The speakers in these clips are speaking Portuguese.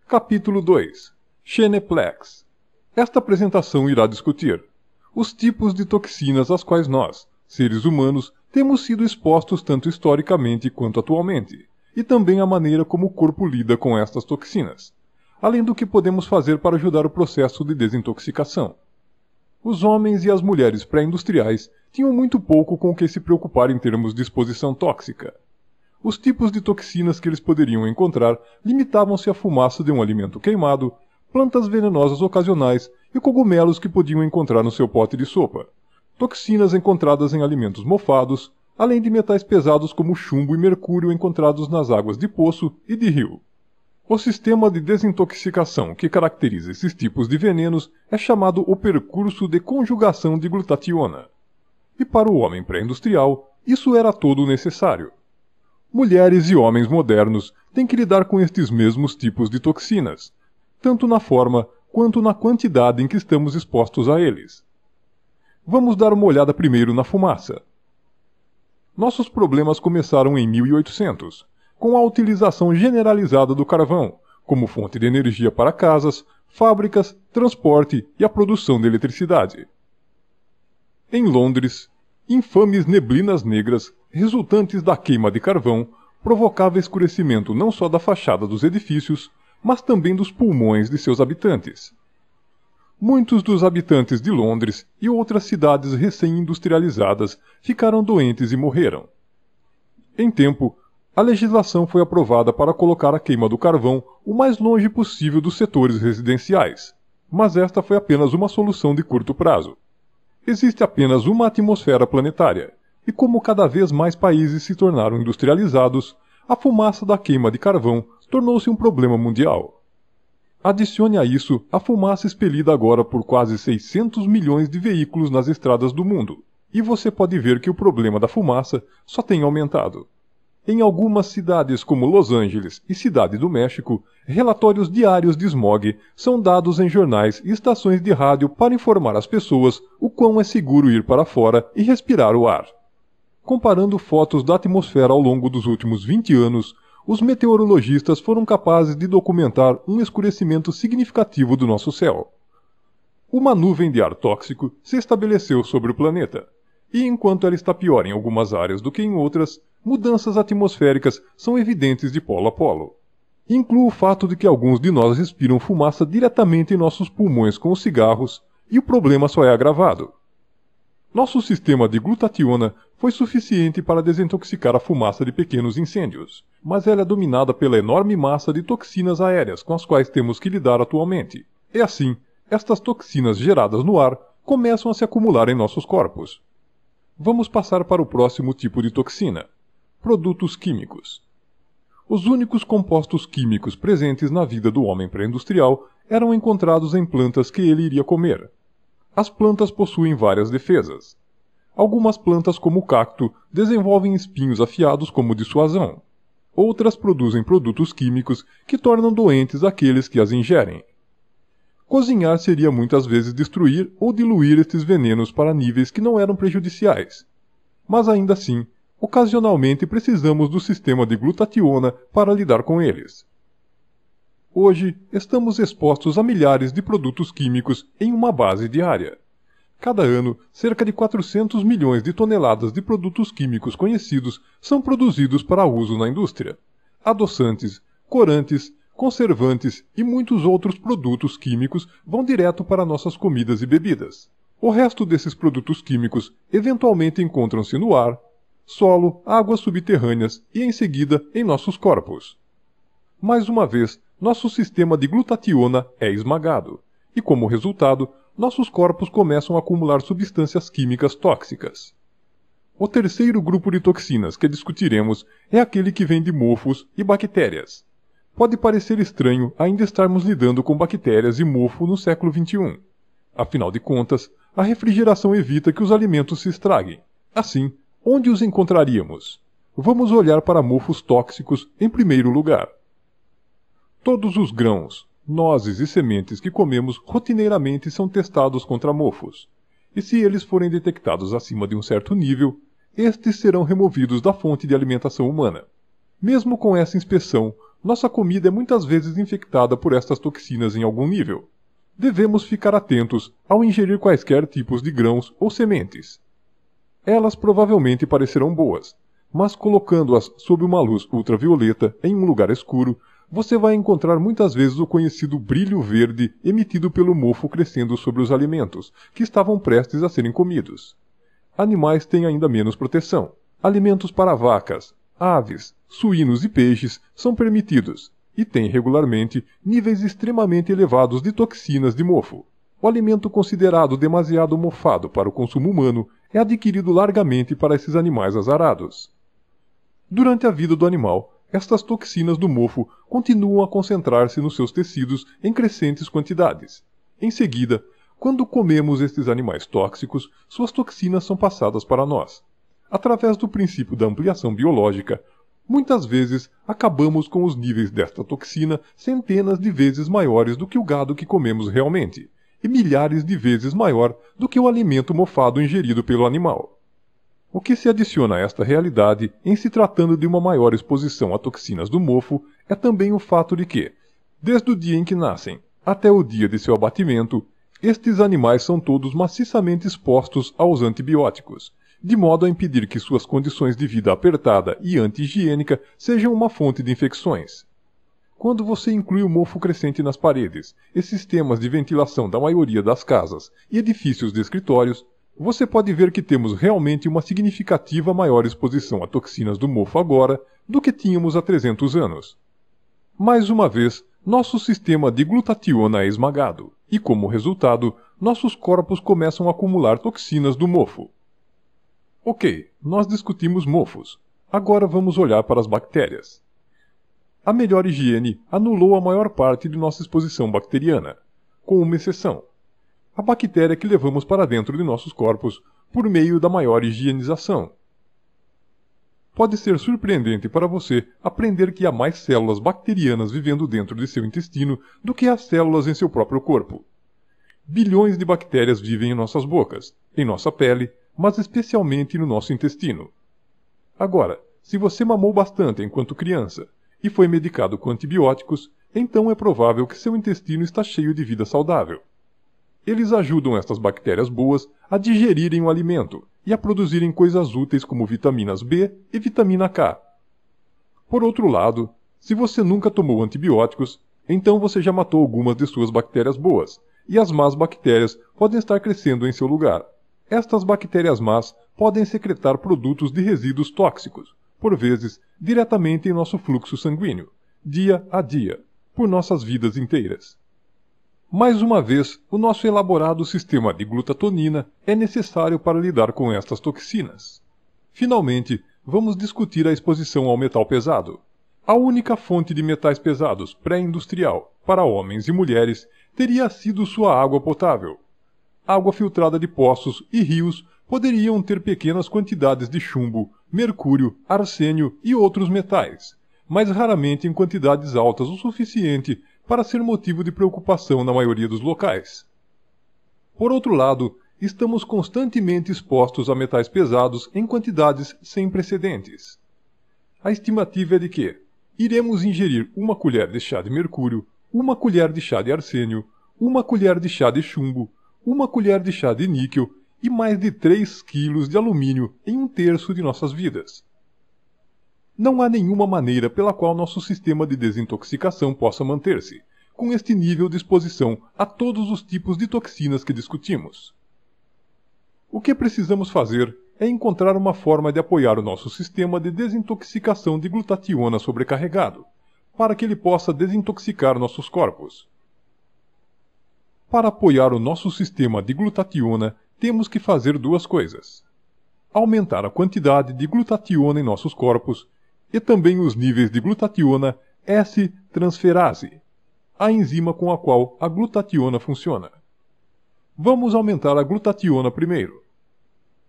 Capítulo 2. Xeneplex. Esta apresentação irá discutir os tipos de toxinas às quais nós, seres humanos, temos sido expostos tanto historicamente quanto atualmente, e também a maneira como o corpo lida com estas toxinas, além do que podemos fazer para ajudar o processo de desintoxicação. Os homens e as mulheres pré-industriais tinham muito pouco com o que se preocupar em termos de exposição tóxica. Os tipos de toxinas que eles poderiam encontrar limitavam-se à fumaça de um alimento queimado, plantas venenosas ocasionais e cogumelos que podiam encontrar no seu pote de sopa, toxinas encontradas em alimentos mofados, além de metais pesados como chumbo e mercúrio encontrados nas águas de poço e de rio. O sistema de desintoxicação que caracteriza esses tipos de venenos é chamado o percurso de conjugação de glutationa. E para o homem pré-industrial, isso era todo necessário. Mulheres e homens modernos têm que lidar com estes mesmos tipos de toxinas, tanto na forma quanto na quantidade em que estamos expostos a eles. Vamos dar uma olhada primeiro na fumaça. Nossos problemas começaram em 1800, com a utilização generalizada do carvão, como fonte de energia para casas, fábricas, transporte e a produção de eletricidade. Em Londres, infames neblinas negras, resultantes da queima de carvão, provocavam escurecimento não só da fachada dos edifícios, mas também dos pulmões de seus habitantes. Muitos dos habitantes de Londres e outras cidades recém-industrializadas ficaram doentes e morreram. Em tempo, a legislação foi aprovada para colocar a queima do carvão o mais longe possível dos setores residenciais, mas esta foi apenas uma solução de curto prazo. Existe apenas uma atmosfera planetária, e como cada vez mais países se tornaram industrializados, a fumaça da queima de carvão tornou-se um problema mundial. Adicione a isso a fumaça expelida agora por quase 600 milhões de veículos nas estradas do mundo, e você pode ver que o problema da fumaça só tem aumentado. Em algumas cidades como Los Angeles e Cidade do México, relatórios diários de smog são dados em jornais e estações de rádio para informar as pessoas o quão é seguro ir para fora e respirar o ar. Comparando fotos da atmosfera ao longo dos últimos 20 anos, os meteorologistas foram capazes de documentar um escurecimento significativo do nosso céu. Uma nuvem de ar tóxico se estabeleceu sobre o planeta, e enquanto ela está pior em algumas áreas do que em outras, mudanças atmosféricas são evidentes de polo a polo. Inclui o fato de que alguns de nós respiram fumaça diretamente em nossos pulmões com os cigarros, e o problema só é agravado. Nosso sistema de glutationa foi suficiente para desintoxicar a fumaça de pequenos incêndios, mas ela é dominada pela enorme massa de toxinas aéreas com as quais temos que lidar atualmente. E assim, estas toxinas geradas no ar começam a se acumular em nossos corpos. Vamos passar para o próximo tipo de toxina: produtos químicos. Os únicos compostos químicos presentes na vida do homem pré-industrial eram encontrados em plantas que ele iria comer. As plantas possuem várias defesas. Algumas plantas, como o cacto, desenvolvem espinhos afiados como dissuasão. Outras produzem produtos químicos que tornam doentes aqueles que as ingerem. Cozinhar seria muitas vezes destruir ou diluir estes venenos para níveis que não eram prejudiciais. Mas ainda assim, ocasionalmente precisamos do sistema de glutationa para lidar com eles. Hoje, estamos expostos a milhares de produtos químicos em uma base diária. Cada ano, cerca de 400 milhões de toneladas de produtos químicos conhecidos são produzidos para uso na indústria. Adoçantes, corantes, conservantes e muitos outros produtos químicos vão direto para nossas comidas e bebidas. O resto desses produtos químicos eventualmente encontram-se no ar, solo, águas subterrâneas e, em seguida, em nossos corpos. Mais uma vez, nosso sistema de glutationa é esmagado, e como resultado, nossos corpos começam a acumular substâncias químicas tóxicas. O terceiro grupo de toxinas que discutiremos é aquele que vem de mofos e bactérias. Pode parecer estranho ainda estarmos lidando com bactérias e mofo no século XXI. Afinal de contas, a refrigeração evita que os alimentos se estraguem. Assim, onde os encontraríamos? Vamos olhar para mofos tóxicos em primeiro lugar. Todos os grãos, nozes e sementes que comemos rotineiramente são testados contra mofos, e se eles forem detectados acima de um certo nível, estes serão removidos da fonte de alimentação humana. Mesmo com essa inspeção, Nossa comida é muitas vezes infectada por estas toxinas em algum nível. Devemos ficar atentos ao ingerir quaisquer tipos de grãos ou sementes. Elas provavelmente parecerão boas, mas colocando-as sob uma luz ultravioleta em um lugar escuro, você vai encontrar muitas vezes o conhecido brilho verde emitido pelo mofo crescendo sobre os alimentos, que estavam prestes a serem comidos. Animais têm ainda menos proteção. Alimentos para vacas, aves, suínos e peixes são permitidos, e têm regularmente níveis extremamente elevados de toxinas de mofo. O alimento considerado demasiado mofado para o consumo humano é adquirido largamente para esses animais azarados. Durante a vida do animal, estas toxinas do mofo continuam a concentrar-se nos seus tecidos em crescentes quantidades. Em seguida, quando comemos estes animais tóxicos, suas toxinas são passadas para nós. Através do princípio da ampliação biológica, muitas vezes acabamos com os níveis desta toxina centenas de vezes maiores do que o gado que comemos realmente, e milhares de vezes maior do que o alimento mofado ingerido pelo animal. O que se adiciona a esta realidade, em se tratando de uma maior exposição a toxinas do mofo, é também o fato de que, desde o dia em que nascem até o dia de seu abatimento, estes animais são todos maciçamente expostos aos antibióticos, de modo a impedir que suas condições de vida apertada e anti-higiênica sejam uma fonte de infecções. Quando você inclui o mofo crescente nas paredes e sistemas de ventilação da maioria das casas e edifícios de escritórios, você pode ver que temos realmente uma significativa maior exposição a toxinas do mofo agora do que tínhamos há 300 anos. Mais uma vez, nosso sistema de glutationa é esmagado, e como resultado, nossos corpos começam a acumular toxinas do mofo. Ok, nós discutimos mofos. Agora vamos olhar para as bactérias. A melhor higiene anulou a maior parte de nossa exposição bacteriana, com uma exceção: a bactéria que levamos para dentro de nossos corpos por meio da maior higienização. Pode ser surpreendente para você aprender que há mais células bacterianas vivendo dentro de seu intestino do que há células em seu próprio corpo. Bilhões de bactérias vivem em nossas bocas, em nossa pele, mas especialmente no nosso intestino. Agora, se você mamou bastante enquanto criança e foi medicado com antibióticos, então é provável que seu intestino está cheio de vida saudável. Eles ajudam estas bactérias boas a digerirem o alimento e a produzirem coisas úteis como vitaminas B e vitamina K. Por outro lado, se você nunca tomou antibióticos, então você já matou algumas de suas bactérias boas, e as más bactérias podem estar crescendo em seu lugar. Estas bactérias más podem secretar produtos de resíduos tóxicos, por vezes diretamente em nosso fluxo sanguíneo, dia a dia, por nossas vidas inteiras. Mais uma vez, o nosso elaborado sistema de glutatonina é necessário para lidar com estas toxinas. Finalmente, vamos discutir a exposição ao metal pesado. A única fonte de metais pesados pré-industrial para homens e mulheres teria sido sua água potável. Água filtrada de poços e rios poderiam ter pequenas quantidades de chumbo, mercúrio, arsênio e outros metais, mas raramente em quantidades altas o suficiente para ser motivo de preocupação na maioria dos locais. Por outro lado, estamos constantemente expostos a metais pesados em quantidades sem precedentes. A estimativa é de que iremos ingerir uma colher de chá de mercúrio, uma colher de chá de arsênio, uma colher de chá de chumbo, uma colher de chá de níquel e mais de 3 quilos de alumínio em 1/3 de nossas vidas. Não há nenhuma maneira pela qual nosso sistema de desintoxicação possa manter-se, com este nível de exposição a todos os tipos de toxinas que discutimos. O que precisamos fazer é encontrar uma forma de apoiar o nosso sistema de desintoxicação de glutationa sobrecarregado, para que ele possa desintoxicar nossos corpos. Para apoiar o nosso sistema de glutationa, temos que fazer duas coisas: aumentar a quantidade de glutationa em nossos corpos e também os níveis de glutationa S-transferase, a enzima com a qual a glutationa funciona. Vamos aumentar a glutationa primeiro.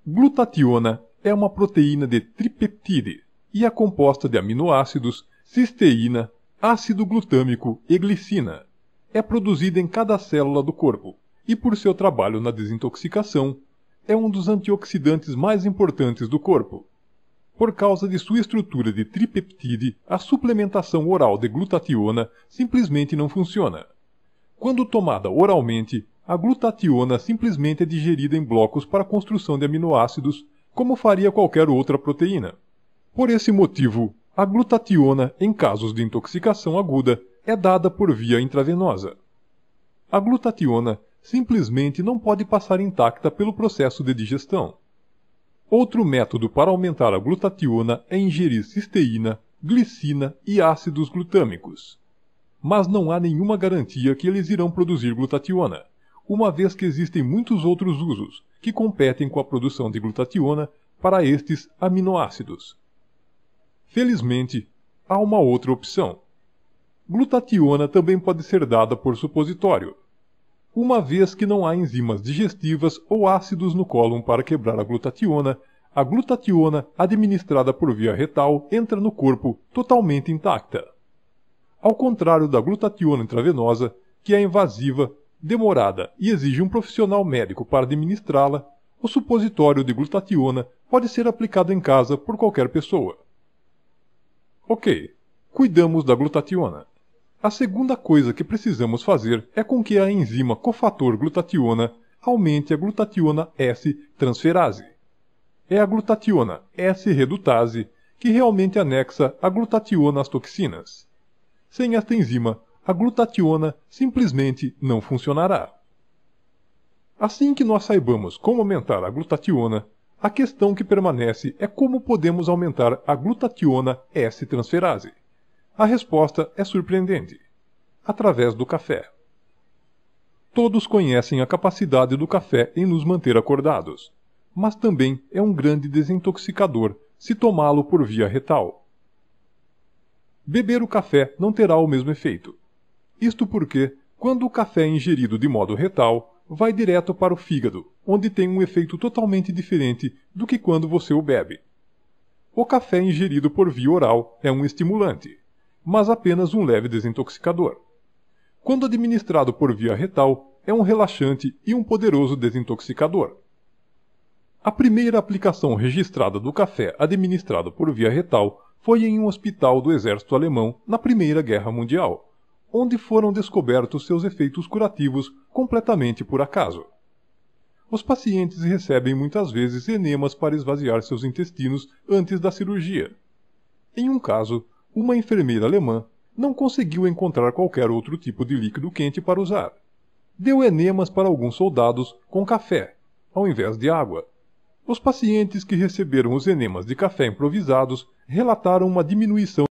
Glutationa é uma proteína de tripeptide e é composta de aminoácidos, cisteína, ácido glutâmico e glicina. É produzida em cada célula do corpo e, por seu trabalho na desintoxicação, é um dos antioxidantes mais importantes do corpo. Por causa de sua estrutura de tripeptide, a suplementação oral de glutationa simplesmente não funciona. Quando tomada oralmente, a glutationa simplesmente é digerida em blocos para a construção de aminoácidos, como faria qualquer outra proteína. Por esse motivo, a glutationa, em casos de intoxicação aguda, é dada por via intravenosa. A glutationa simplesmente não pode passar intacta pelo processo de digestão. Outro método para aumentar a glutationa é ingerir cisteína, glicina e ácidos glutâmicos. Mas não há nenhuma garantia que eles irão produzir glutationa, uma vez que existem muitos outros usos que competem com a produção de glutationa para estes aminoácidos. Felizmente, há uma outra opção. Glutationa também pode ser dada por supositório, uma vez que não há enzimas digestivas ou ácidos no cólon para quebrar a glutationa administrada por via retal entra no corpo totalmente intacta. Ao contrário da glutationa intravenosa, que é invasiva, demorada e exige um profissional médico para administrá-la, o supositório de glutationa pode ser aplicado em casa por qualquer pessoa. Ok, cuidamos da glutationa. A segunda coisa que precisamos fazer é com que a enzima cofator glutationa aumente a glutationa S-transferase. É a glutationa S-redutase que realmente anexa a glutationa às toxinas. Sem esta enzima, a glutationa simplesmente não funcionará. Assim que nós saibamos como aumentar a glutationa, a questão que permanece é como podemos aumentar a glutationa S-transferase. A resposta é surpreendente. Através do café. Todos conhecem a capacidade do café em nos manter acordados, mas também é um grande desintoxicador se tomá-lo por via retal. Beber o café não terá o mesmo efeito. Isto porque, quando o café é ingerido de modo retal, vai direto para o fígado, onde tem um efeito totalmente diferente do que quando você o bebe. O café ingerido por via oral é um estimulante, mas apenas um leve desintoxicador. Quando administrado por via retal, é um relaxante e um poderoso desintoxicador. A primeira aplicação registrada do café administrado por via retal foi em um hospital do exército alemão na Primeira Guerra Mundial, onde foram descobertos seus efeitos curativos completamente por acaso. Os pacientes recebem muitas vezes enemas para esvaziar seus intestinos antes da cirurgia. Em um caso, uma enfermeira alemã não conseguiu encontrar qualquer outro tipo de líquido quente para usar. Deu enemas para alguns soldados com café, ao invés de água. Os pacientes que receberam os enemas de café improvisados relataram uma diminuição